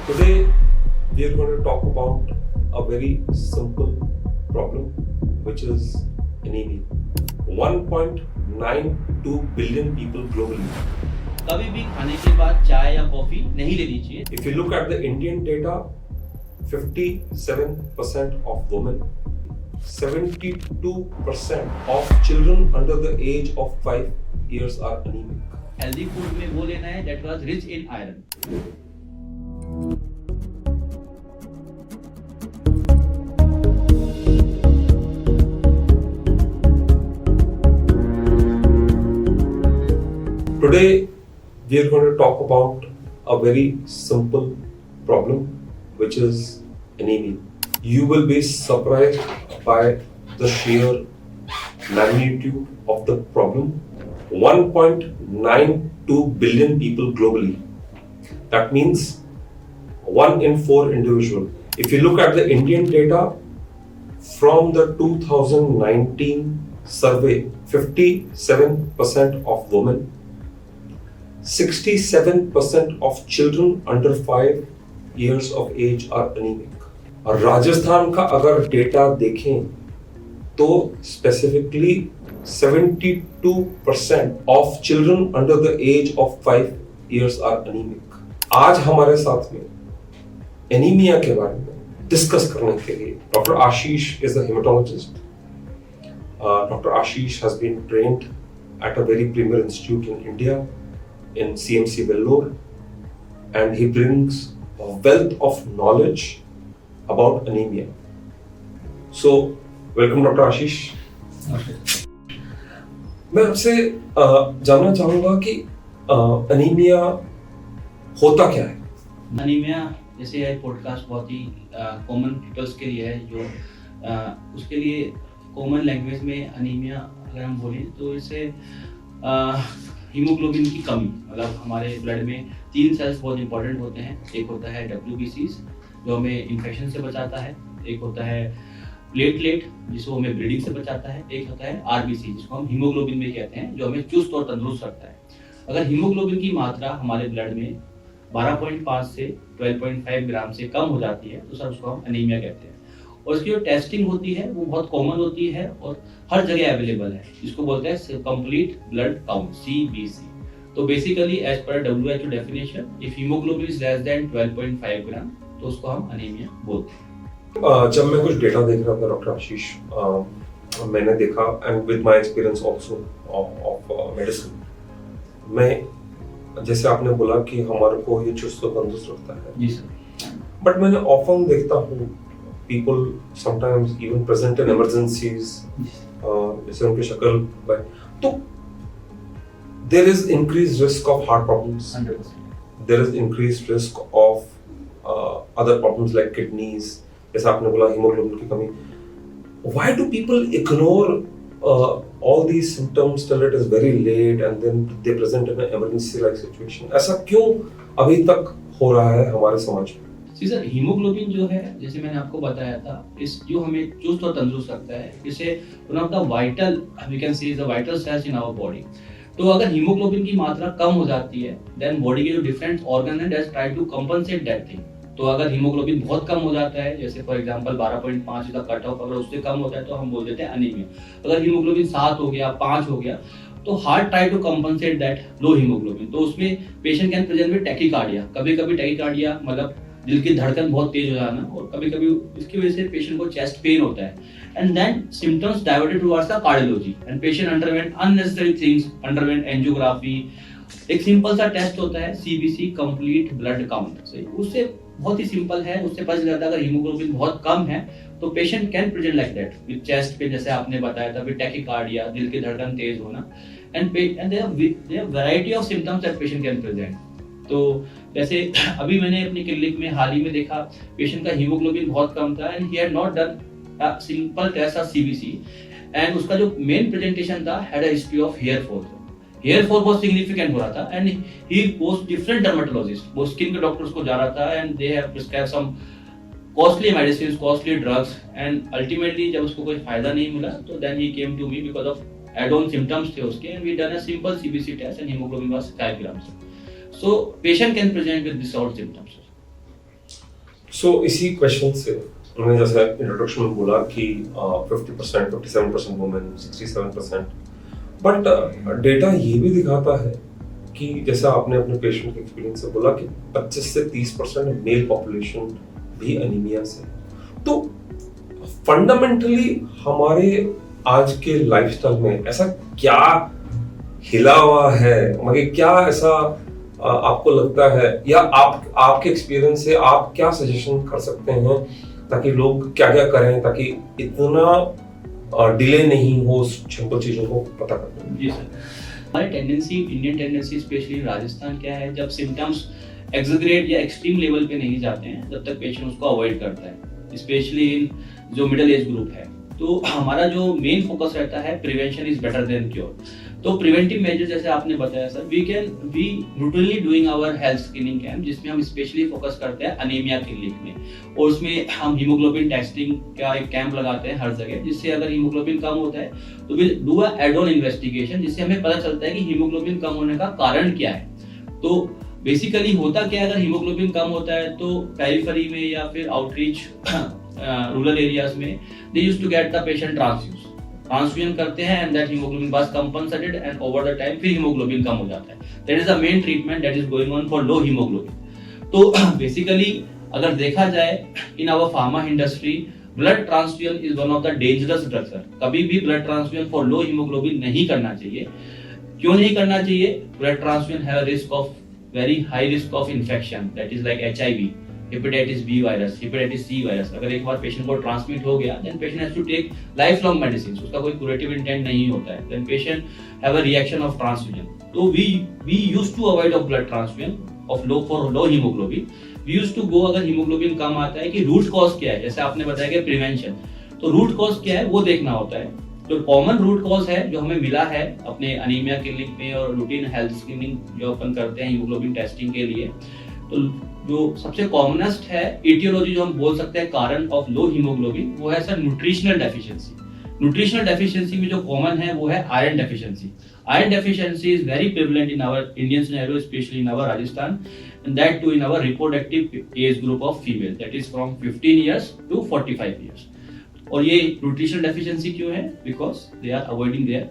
Today, we are going to talk about a very simple problem, which is anemia. 1.92 billion people globally. कभी भी खाने के बाद चाय या कॉफी नहीं लेनी चाहिए। If you look at the Indian data, 57% of women, 72% of children under the age of 5 years are anemic. Healthy food में वो लेना है that was rich in iron. Today, we are going to talk about a very simple problem, which is anemia. You will be surprised by the sheer magnitude of the problem. 1.92 billion people globally. That means 1 in 4 individual. If you look at the Indian data from the 2019 survey, 57% of women, 67% of children under 5 years of age are anemic. और राजस्थान का अगर data देखें तो specifically 72% of children under the age of 5 years are anemic. आज हमारे साथ में anaemia के बारे में डिस्कस करने के लिए doctor Ashish is a haematologist. Dr. Ashish has been trained at a very premier institute in India, in CMC Vellore, and he brings a wealth of knowledge about anemia. So, welcome Dr. Ashish. मैं आपसे जानना चाहूँगा कि anaemia होता क्या है? Anaemia जैसे ये पॉडकास्ट बहुत ही कॉमन पीपल्स के लिए है, जो उसके लिए कॉमन लैंग्वेज में अनीमिया अगर हम बोलें तो इसे हीमोग्लोबिन की कमी, मतलब हमारे ब्लड में 3 सेल्स बहुत इंपॉर्टेंट होते हैं. एक होता है WBCs जो हमें इन्फेक्शन से बचाता है, एक होता है प्लेटलेट जिसको हमें ब्लीडिंग से बचाता है, एक होता है RBC जिसको हम हीमोग्लोबिन भी कहते हैं, जो हमें चुस्त और तंदुरुस्त रखता है. अगर हीमोग्लोबिन की मात्रा हमारे ब्लड में 12.5 से 12.5 ग्राम से कम हो जाती है तो सर उसको हम अनीमिया कहते हैं. और इसकी जो टेस्टिंग होती है वो बहुत कॉमन होती है और हर जगह अवेलेबल है. इसको बोलते हैं कंप्लीट ब्लड काउंट, CBC. तो basically as per WHO definition, if haemoglobin is less than 12.5 gram तो उसको हम अनीमिया बोलते हैं. जब मैं कुछ डेटा देख रहा था डॉक्टर आशीष, मैंने देखा and with my experience also of medicine, मैं जैसे आपने बोला कि हमारे को ये चुस्त और तंदुरुस्त रखता है. जी सर. बट मैंने ऑफन देखता हूँ people sometimes even present in emergencies, जैसे उनकी शक्ल पर, तो there is increased risk of heart problems. 100%. There is increased risk of other problems like kidneys, जैसे आपने बोला हीमोग्लोबिन की कमी. Why do people ignore all these symptoms till it is very late and then they present in an emergency like situation? ऐसा क्यों अभी तक हो रहा है हमारे समाज में? जी सर, हीमोग्लोबिन जो है जैसे मैंने आपको बताया था, इस जो हमें चुस्त और तंदुरुस्त रखता है, इसे one of the vital we can say is the vital cells in our body. तो अगर हीमोग्लोबिन की मात्रा कम हो जाती है देन बॉडी के जो डिफरेंट ऑर्गन है that try to compensate that thing. तो अगर हीमोग्लोबिन बहुत कम हो जाता है, जैसे फॉर एग्जांपल 12.5 का कट ऑफ अगर उससे कम होता है तो हम बोल देते हैं अनीमिया. अगर हीमोग्लोबिन 7 हो गया, 5 हो गया, तो heart try to compensate that low haemoglobin. तो उसमें patient can present with tachycardia. कभी-कभी टैकीकार्डिया मतलब दिल की धड़कन बहुत तेज हो जाना, और कभी-कभी इसकी वजह से पेशेंट को चेस्ट पेन होता है. And then symptoms diverted towards the cardiology and patient underwent unnecessary things, underwent angiography. एक सिंपल सा टेस्ट होता है CBC, कंप्लीट ब्लड काउंट. उससे बहुत ही सिंपल है, उससे पता चल जाता है अगर हीमोग्लोबिन बहुत कम है तो patient can present like that with chest pain, जैसे आपने बताया था, विद टैकीकार्डिया, दिल की धड़कन तेज होना, and there are variety of symptoms that patient can present. तो जैसे अभी मैंने अपनी क्लिनिक में हाल ही में देखा, पेशेंट का हीमोग्लोबिन बहुत कम था and he had not done a simple test of CBC, and उसका जो मेन प्रेजेंटेशन था had a history of hair fall. Hair fall बहुत सिग्निफिकेंट हो रहा था and he goes different dermatologist, वो स्किन के डॉक्टर्स को जा रहा था and they have prescribe some costly medicine, costly drugs, and ultimately जब उसको कोई फायदा नहीं मिला तो then he came to me because of add-on symptoms थे उसके, and we done a simple CBC test and hemoglobin was 5 grams. So patient can present with this all symptoms. सो इसी क्वेश्चन से उन्होंने जैसे इंट्रोडक्शन में बोला कि 50%, 57% वुमेन, 67%, बट डेटा ये भी दिखाता है कि जैसा आपने अपने पेशेंट के एक्सपीरियंस से बोला कि 25 से 30% मेल पॉपुलेशन भी अनीमिया से। तो फंडामेंटली हमारे आज के लाइफस्टाइल में ऐसा क्या हिला हुआ है, मगर क्या ऐसा आपको लगता है, या आपके एक्सपीरियंस से आप क्या सजेशन कर सकते हैं ताकि लोग क्या क्या करें ताकि इतना डिले नहीं हो सिंपल चीजों को पता करने में? जी सर, हमारी tendency, Indian tendency specially Rajasthan क्या है, जब सिम्टम्स एक्सग्रेड या एक्सट्रीम लेवल पे नहीं जाते हैं जब तक पेशेंट उसको अवॉइड करता है, स्पेशली इन जो मिडिल एज ग्रुप है। तो हमारा जो मेन फोकस रहता है prevention is better than cure. तो प्रिवेंटिव मेजर जैसे आपने बताया sir, we routinely doing our health screening camp, जिसमें हम स्पेशली फोकस करते हैं अनीमिया क्लिनिक में, और उसमें हम हीमोग्लोबिन टेस्टिंग का एक कैंप लगाते हैं हर जगह, जिससे अगर हीमोग्लोबिन कम होता है तो will do a add on investigation, जिससे हमें पता चलता है कि हीमोग्लोबिन कम होने का कारण क्या है। तो बेसिकली होता क्या है, अगर हीमोग्लोबिन कम होता है तो पेरिफेरी में या फिर आउटरीच रूरल एरियाज में they used to get the patient transfusion करते हैं, and that haemoglobin was compensated, and over the time फिर हीमोग्लोबिन कम हो जाता है। That is the main treatment that is going on for low haemoglobin. तो basically अगर देखा जाए in our pharma industry, blood transfusion is one of the dangerous drug sir. कभी भी blood transfusion for low haemoglobin नहीं करना चाहिए। क्यों नहीं करना चाहिए? Blood transfusion have a risk of very high risk of infection, that is like HIV, hepatitis B virus, hepatitis C virus. अगर एक बार पेशेंट को ट्रांसमिट हो गया, then patient has to take life long medicine, उसका कोई curative intent नहीं होता है, then patient have a reaction of transfusion. तो we used to avoid of blood transfusion of low for low haemoglobin. We used to गो, अगर haemoglobin कम आता है, कि रूट कॉज क्या है, जैसे आपने बताया कि प्रिवेंशन, तो रूट कॉज क्या है वो देखना होता है। तो कॉमन रूट कॉज है जो हमें मिला है अपने अनीमिया क्लिनिक में और रूटीन हेल्थ स्क्रीनिंग जो अपन करते हैं हीमोग्लोबिन टेस्टिंग के लिए, तो जो सबसे कॉमनेस्ट है एटियोलॉजी जो हम बोल सकते हैं कारण ऑफ लो हीमोग्लोबिन, वो है sir nutritional deficiency. Nutritional deficiency में जो कॉमन है वो है iron deficiency. Iron deficiency is very prevalent in our Indian scenario, specially in our Rajasthan, and that too in our reproductive age group of female, that is from 15 years to 45 years. और ये nutritional deficiency क्यों है? Because they are avoiding their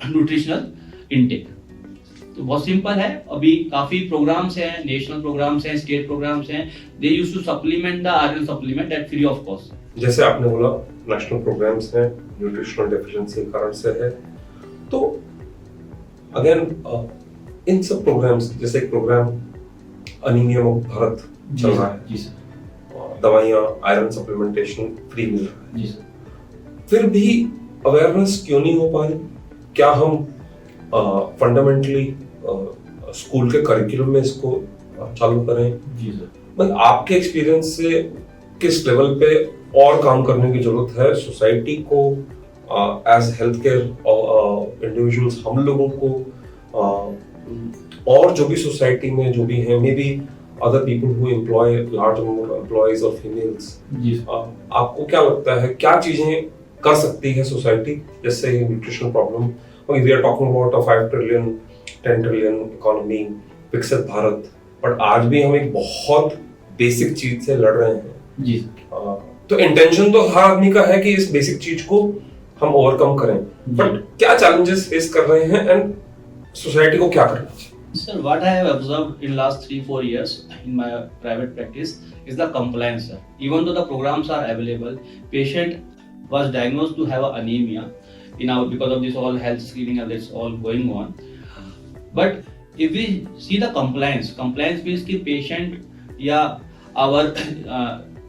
nutritional intake. तो बहुत सिंपल है, अभी काफी प्रोग्राम्स हैं, नेशनल प्रोग्राम्स हैं, स्टेट प्रोग्राम्स हैं, they used to supplement the iron supplement at free of cost. जैसे आपने बोला नेशनल प्रोग्राम्स हैं, न्यूट्रिशनल डेफिशिएंसी के कारण से है। तो अगेन इन सब प्रोग्राम्स, जैसे एक प्रोग्राम अनीमिया मुक्त भारत चल रहा है, जी सर, दवाइयाँ, आयरन सप्लीमेंटेशन फ्री मिल रहा है, जी सर, फिर भी अवेयरनेस क्यों नहीं हो पा रही? क्या हम फंडामेंटली स्कूल के करिकुलम में इसको चालू करें? जी सर, भाई आपके एक्सपीरियंस से किस लेवल पे और काम करने की जरूरत है सोसाइटी को, एज हेल्थ केयर इंडिविजुअल्स हम लोगों को, और जो भी सोसाइटी में जो भी है, maybe other people who employ large number of employees और फीमेल्स, आपको क्या लगता है क्या चीजें कर सकती है सोसाइटी जैसे nutritional problem? We are talking about a 5 trillion 10 trillion economy, विकसित भारत, बट आज भी हम एक बहुत बेसिक चीज से लड़ रहे हैं। जी। तो इंटेंशन तो हर आदमी का है कि इस बेसिक चीज को हम ओवरकम करें, बट क्या चैलेंजेस फेस कर रहे हैं एंड सोसाइटी को क्या करना चाहिए? Sir, what I have observed in last 3-4 years in my private practice is the compliance, sir. Even though the programs are available, patient was diagnosed to have anemia because of this all health screening and this all going on. But if we see the compliance means कि patient या our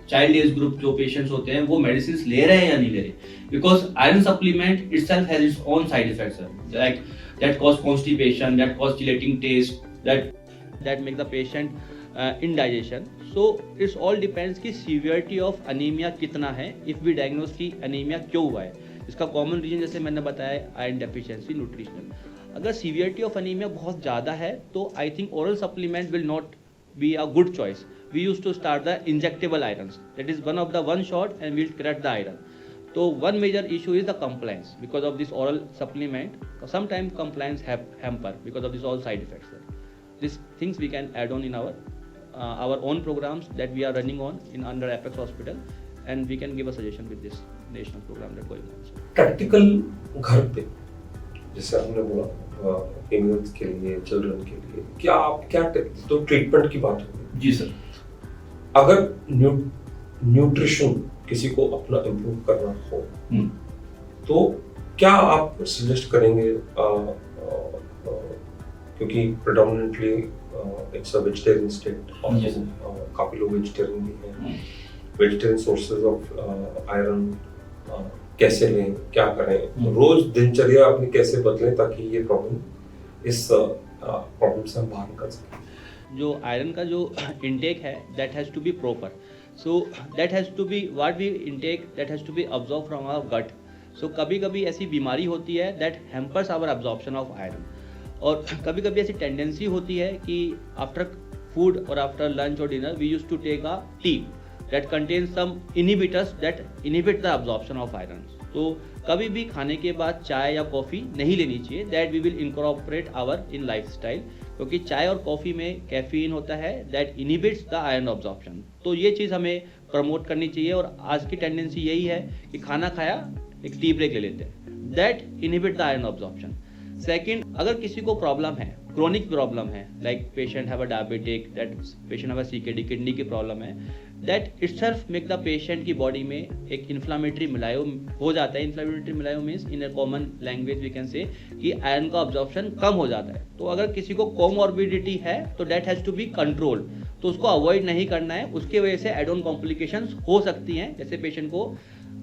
child age group जो patients होते हैं वो medicines ले रहे हैं या नहीं ले रहे, because iron supplement itself has its own side effects, sir. Like that cause constipation, that cause chilling taste, that make the patient indigestion. So it's all depends कि severity of anemia कितना है, if we diagnose कि anemia क्यों हुआ है। इसका common reason जैसे मैंने बताया आयरन डेफिशिएंसी, न्यूट्रिशनल। अगर सीवियरिटी ऑफ अनीमिया बहुत ज़्यादा है तो I think oral supplement will not be a good choice. We use to start the injectable iron, that is one of the one shot and will correct the iron. तो one major issue is the compliance because of this oral supplement. Sometimes compliance hamper because of this all side effects. These things we can add on in our our own programs that we are running on in under Apex Hospital, and we can give a suggestion with this national program that going on. Practical घर पे जैसे आपने बोला females के लिए, children के लिए, क्या आप क्या तो ट्रीटमेंट की बात होगी जी सर। अगर न्यूट्रिशन किसी को अपना इम्प्रूव करना हो तो क्या आप सजेस्ट करेंगे क्योंकि predominantly it's a vegetarian state और Yes, sir. काफी लोग वेजिटेरियन भी हैं, वेजिटेरियन सोर्सेज ऑफ आयरन कैसे लें, क्या करें, रोज दिनचर्या अपनी कैसे बदलें ताकि ये प्रॉब्लम इस प्रॉब्लम से हम बाहर निकल सकें। जो आयरन का जो इंटेक है that has to be proper, so that has to be what we intake that has to be absorb from our gut. So कभी कभी ऐसी बीमारी होती है that hampers our absorption of iron, और कभी कभी ऐसी टेंडेंसी होती है कि आफ्टर फूड और आफ्टर लंच और dinner we use to take a tea that contains some inhibitors that inhibit the absorption of iron. तो कभी भी खाने के बाद चाय या कॉफ़ी नहीं लेनी चाहिए, that we will incorporate our in lifestyle, क्योंकि चाय और कॉफ़ी में कैफीन होता है that inhibits the iron absorption. तो ये चीज़ हमें प्रमोट करनी चाहिए, और आज की टेंडेंसी यही है कि खाना खाया एक टी ब्रेक ले लेते हैं, that inhibit the iron absorption. Second, अगर किसी को प्रॉब्लम है, क्रोनिक प्रॉब्लम है, like patient have a diabetic, that patient have a CKD, kidney की प्रॉब्लम है, that itself make the patient की बॉडी में एक इन्फ्लामेटरी मिलायो हो जाता है। Inflammatory milieu means in a common language we can say कि आयरन का ऑब्जॉर्प्शन कम हो जाता है। तो अगर किसी को कोमॉर्बिडिटी है तो that has to be control, तो उसको अवॉइड नहीं करना है, उसके वजह से एड ऑन कॉम्प्लिकेशंस हो सकती हैं, जैसे पेशेंट को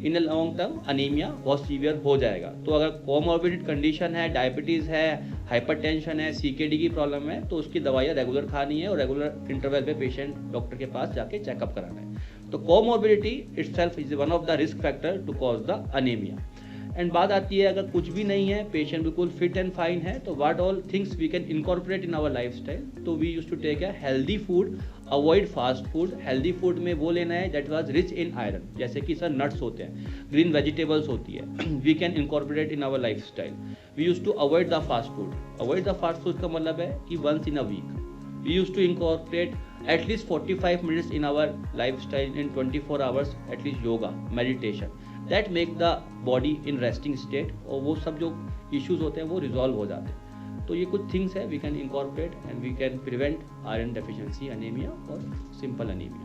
in a long term anaemia बहुत सीवियर हो जाएगा। तो अगर कोमॉर्बिड कंडीशन है, डायबिटीज़ है, हाइपरटेंशन है, सीकेडी की प्रॉब्लम है, तो उसकी दवाइयाँ रेगुलर खानी है और रेगुलर इंटरवल पे पेशेंट डॉक्टर के पास जाके चेकअप कराना है। तो comorbidity itself is one of the risk factor to cause the anaemia. And बात आती है अगर कुछ भी नहीं है, पेशेंट बिल्कुल फिट एंड फाइन है, तो what all things we can incorporate in our lifestyle. तो we use to take a healthy food, avoid fast food. Healthy food में वो लेना है that was rich in iron, जैसे कि सर नट्स होते हैं, ग्रीन वेजिटेबल्स होती है, we can incorporate in our lifestyle. We use to avoid the fast food. Avoid the fast food का मतलब है कि once in a week we used to incorporate at least 45 minutes in our lifestyle in 24 hours, at least yoga, meditation, that make the body in resting state, और वो सब जो issues होते हैं वो resolve हो जाते हैं। तो ये कुछ things है we can incorporate and we can prevent iron deficiency anemia और simple anemia।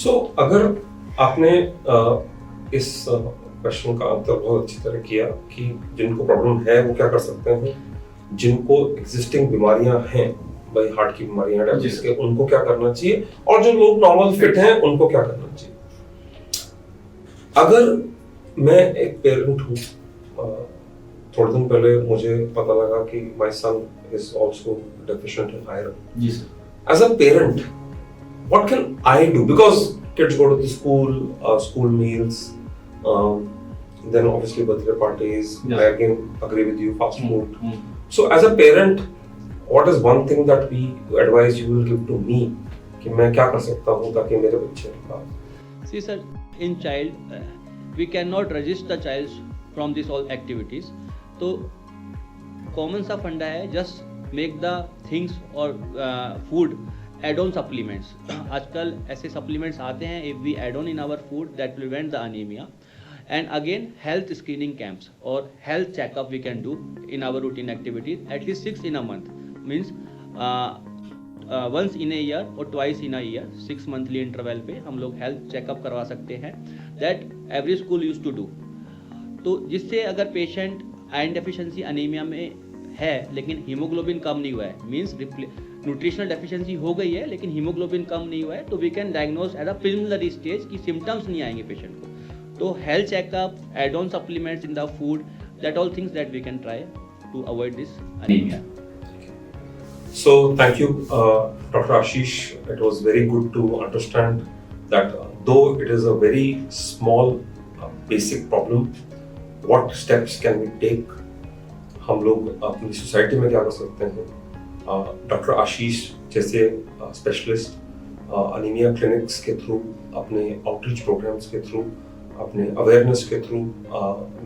So अगर आपने इस क्वेश्चन का आंसर बहुत अच्छी तरह किया कि जिनको प्रॉब्लम है वो क्या कर सकते हैं, जिनको एग्जिस्टिंग बीमारियां हैं, भाई हार्ट की बीमारियां, डायबिटीज के, उनको क्या करना चाहिए, और जो लोग नॉर्मल फिट हैं उनको क्या करना चाहिए। अगर मैं एक पेरेंट हूँ, थोड़े दिन पहले मुझे पता लगा कि my son is also deficient in iron. जी sir. As a parent what can I do, because kids go to the school meals, then obviously birthday parties, Yes. I again agree with you, fast food. So as a parent, what is one thing that we advise you will give to me कि मैं क्या कर सकता हूँ ताकि मेरे बच्चे का। See sir, in child we cannot resist the child from this all activities. तो कॉमन सा फंडा है, जस्ट मेक द थिंग्स और फूड एड ऑन सप्लीमेंट्स। आजकल ऐसे सप्लीमेंट्स आते हैं, if we add on in our food that prevent the anaemia. And again, health screening camps or health checkup we can do in our routine activities, at least 6 in a month, means once in a year or twice in a year, 6 monthly interval पे हम लोग health checkup करवा सकते हैं, that every school used to do। तो जिससे अगर patient iron deficiency anaemia में है लेकिन हीमोग्लोबिन कम नहीं हुआ है, मीन्स न्यूट्रिशनल डेफिशिएंसी हो गई है लेकिन हीमोग्लोबिन कम नहीं हुआ है, तो we can diagnose at a preliminary stage की सिम्टम्स नहीं आएंगे पेशेंट को। तो health checkup, add on supplements in the food, that all things that we can try to avoid this anaemia. So thank you, Dr. Ashish. It was very good to understand that though it is a very small basic problem, what steps can we take? हम लोग अपनी society में क्या कर सकते हैं? Doctor आशीष जैसे specialist anaemia clinics के थ्रू, अपने आउटरीच प्रोग्राम्स के थ्रू, अपने अवेयरनेस के थ्रू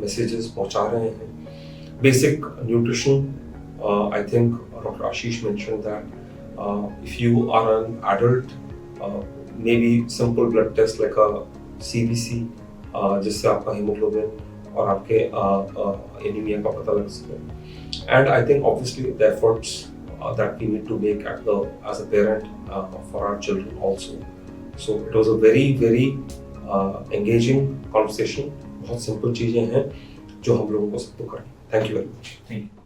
मैसेजेस पहुंचा रहे हैं। Basic nutrition, I think doctor Ashish mention that If you are an adult, maybe simple blood test like a CBC, जिससे आपका hemoglobin और आपके anemia का पता लग सके. And I think obviously the efforts that we need to make as a parent for our children also. So it was a very engaging conversation. बहुत simple चीजें हैं जो हम लोगों को सबको करनी. Thank you very much. Thank you.